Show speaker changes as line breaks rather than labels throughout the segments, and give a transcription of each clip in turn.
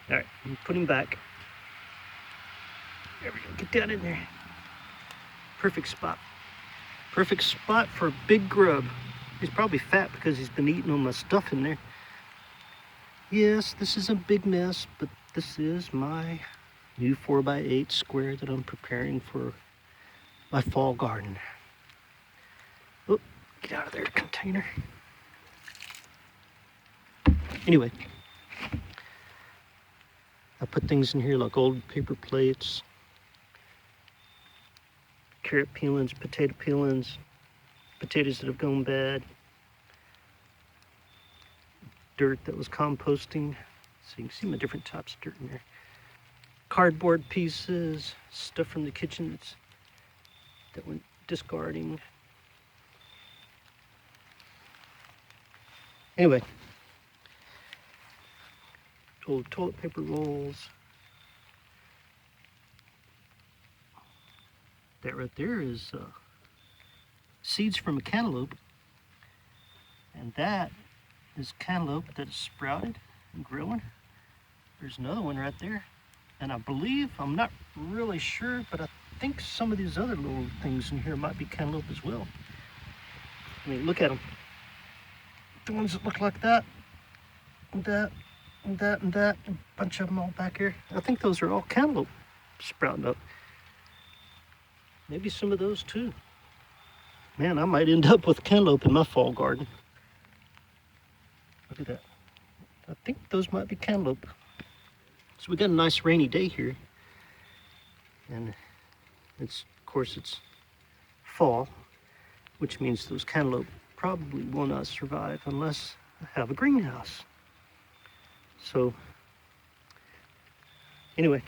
Alright, put him back. There we go. Get down in there. Perfect spot. Perfect spot for a big grub. He's probably fat because he's been eating all my stuff in there. Yes, this is a big mess, but this is my new 4x8 square that I'm preparing for my fall garden. Oh, get out of there, container. Anyway, I put things in here like old paper plates, carrot peelings, potato peelings, potatoes that have gone bad, dirt that was composting. So you can see my different types of dirt in there. Cardboard pieces, stuff from the kitchen that went discarding. Anyway, old toilet paper rolls. That right there is seeds from a cantaloupe, and that is cantaloupe that is sprouted and growing. There's another one right there, and I believe, I'm not really sure, but I think some of these other little things in here might be cantaloupe as well. I mean, look at them. The ones that look like that, and that, and that, and that, a bunch of them all back here. I think those are all cantaloupe sprouting up. Maybe some of those too. Man, I might end up with cantaloupe in my fall garden. Look at that. I think those might be cantaloupe. So we got a nice rainy day here. And of course it's fall, which means those cantaloupe probably will not survive unless I have a greenhouse. So anyway,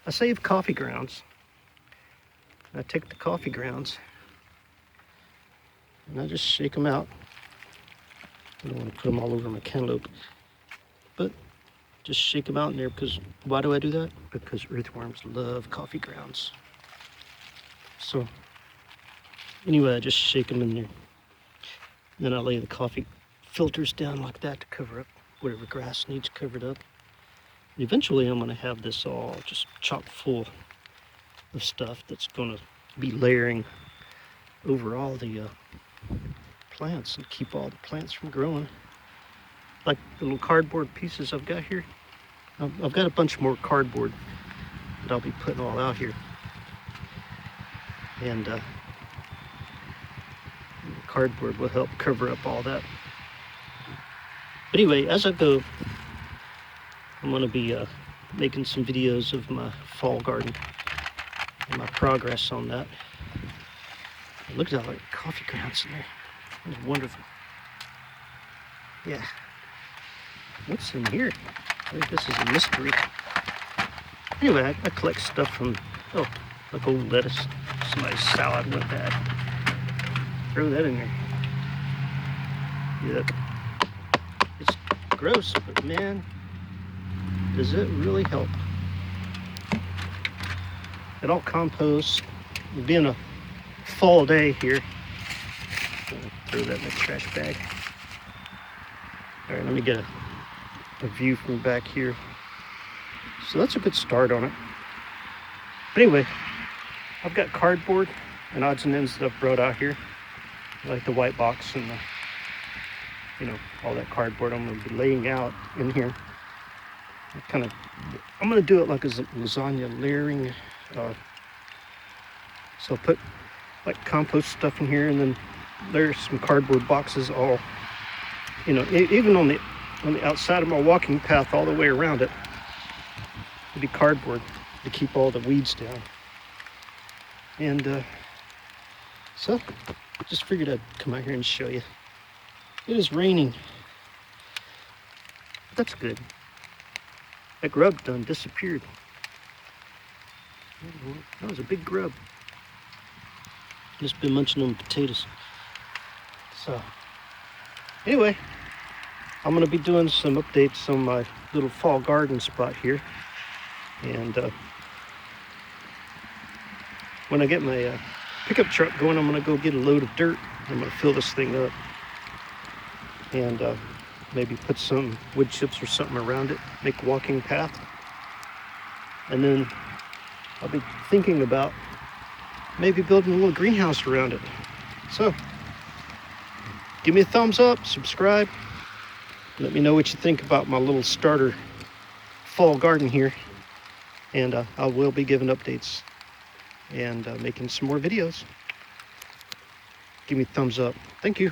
I save coffee grounds. I take the coffee grounds and I just shake them out. I don't want to put them all over my cantaloupe, but just shake them out in there because, why do I do that? Because earthworms love coffee grounds. So anyway, I just shake them in there. Then I lay the coffee filters down like that to cover up whatever grass needs covered up. And eventually I'm going to have this all just chock full of stuff that's going to be layering over all the plants and keep all the plants from growing. Like the little cardboard pieces I've got here. I've got a bunch more cardboard that I'll be putting all out here. And the cardboard will help cover up all that. But anyway, as I go, I'm going to be making some videos of my fall garden and my progress on that. Look at all the coffee grounds in there. It's wonderful. Yeah. What's in here? I think this is a mystery. Anyway, I collect stuff from, like old lettuce. Somebody's salad went bad. Throw that in there. Yep. It's gross, but man, does it really help. It all composts. It'll be in a fall day here. Throw that in the trash bag. All right, let me get a view from back here. So that's a good start on it. But anyway, I've got cardboard and odds and ends that I've brought out here, like the white box and the, all that cardboard I'm going to be laying out in here. I'm going to do it like a lasagna layering. So I'll put like compost stuff in here, and then there's some cardboard boxes all, even on the outside of my walking path all the way around it. It'll be cardboard to keep all the weeds down. And so just figured I'd come out here and show you. It is raining. That's good. That grub done disappeared. That was a big grub. Just been munching on potatoes. So anyway, I'm going to be doing some updates on my little fall garden spot here. And when I get my pickup truck going, I'm going to go get a load of dirt. I'm going to fill this thing up. And maybe put some wood chips or something around it, make a walking path. And then I'll be thinking about maybe building a little greenhouse around it. So give me a thumbs up, subscribe. Let me know what you think about my little starter fall garden here. And I will be giving updates and making some more videos. Give me a thumbs up. Thank you.